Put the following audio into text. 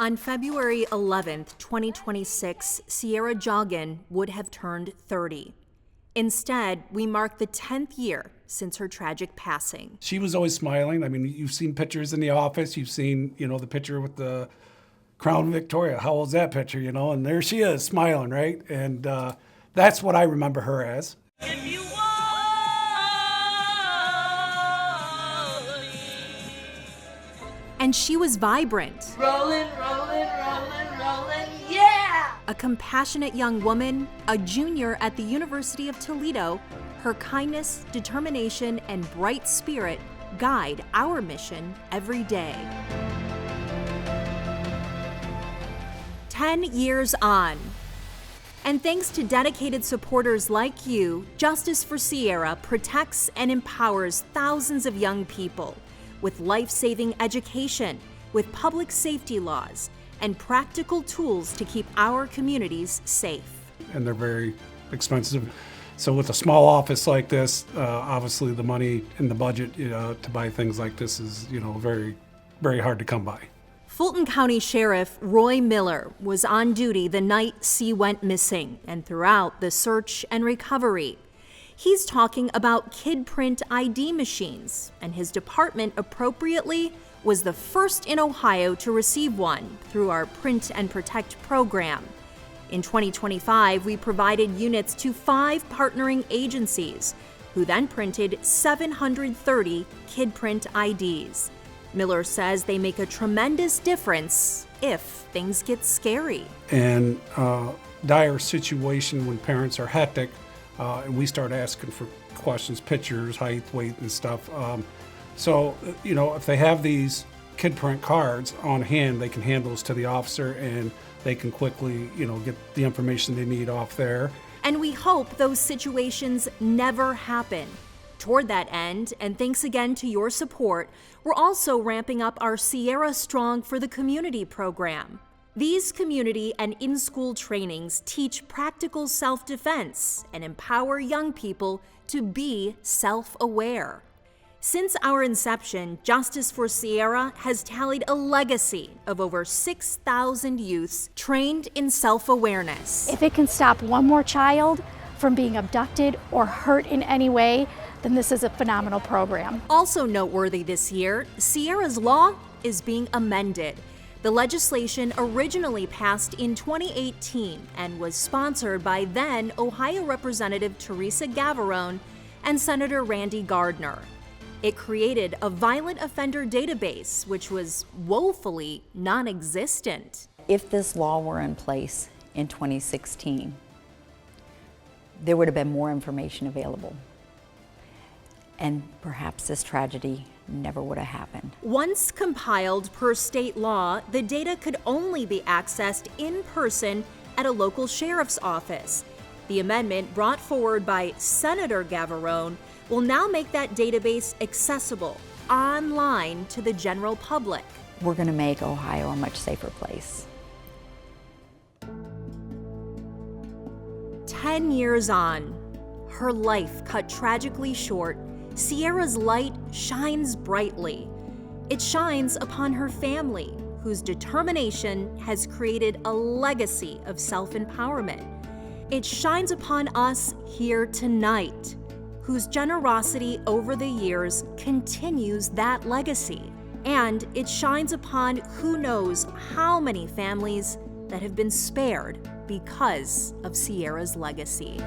On February 11th, 2026, Sierah Joggin would have turned 30. Instead, we mark the 10th year since her tragic passing. She was always smiling. I mean, you've seen pictures in the office. You've seen, the picture with the Crown Victoria. How old's that picture, And there she is, smiling, right? And that's what I remember her as. If you want. And she was vibrant. Rolling, rolling, rolling, rolling, yeah! A compassionate young woman, a junior at the University of Toledo, her kindness, determination, and bright spirit guide our mission every day. 10 years on. And thanks to dedicated supporters like you, Justice for Sierah protects and empowers thousands of young people with life-saving education, with public safety laws, and practical tools to keep our communities safe. And they're very expensive. So with a small office like this, obviously the money in the budget to buy things like this is, very, very hard to come by. Fulton County Sheriff Roy Miller was on duty the night C went missing and throughout the search and recovery. He's talking about kid print ID machines, and his department appropriately was the first in Ohio to receive one through our Print and Protect program. In 2025, we provided units to 5 partnering agencies, who then printed 730 kid print IDs. Miller says they make a tremendous difference if things get scary. And dire situation when parents are hectic, and we start asking for questions, pictures, height, weight, and stuff. So, if they have these kid print cards on hand, they can hand those to the officer and they can quickly, get the information they need off there. And we hope those situations never happen. Toward that end, and thanks again to your support, we're also ramping up our Sierra Strong for the Community program. These community and in-school trainings teach practical self-defense and empower young people to be self-aware. Since our inception, Justice for Sierra has tallied a legacy of over 6,000 youths trained in self-awareness. If it can stop one more child from being abducted or hurt in any way, then this is a phenomenal program. Also noteworthy this year, Sierra's law is being amended. The legislation originally passed in 2018 and was sponsored by then Ohio Representative Teresa Gavarone and Senator Randy Gardner. It created a violent offender database, which was woefully non-existent. If this law were in place in 2016, there would have been more information available. And perhaps this tragedy never would have happened. Once compiled per state law, the data could only be accessed in person at a local sheriff's office. The amendment brought forward by Senator Gavarone will now make that database accessible online to the general public. We're going to make Ohio a much safer place. 10 years on, her life cut tragically short, Sierra's light shines brightly. It shines upon her family, whose determination has created a legacy of self-empowerment. It shines upon us here tonight, whose generosity over the years continues that legacy. And it shines upon who knows how many families that have been spared because of Sierra's legacy.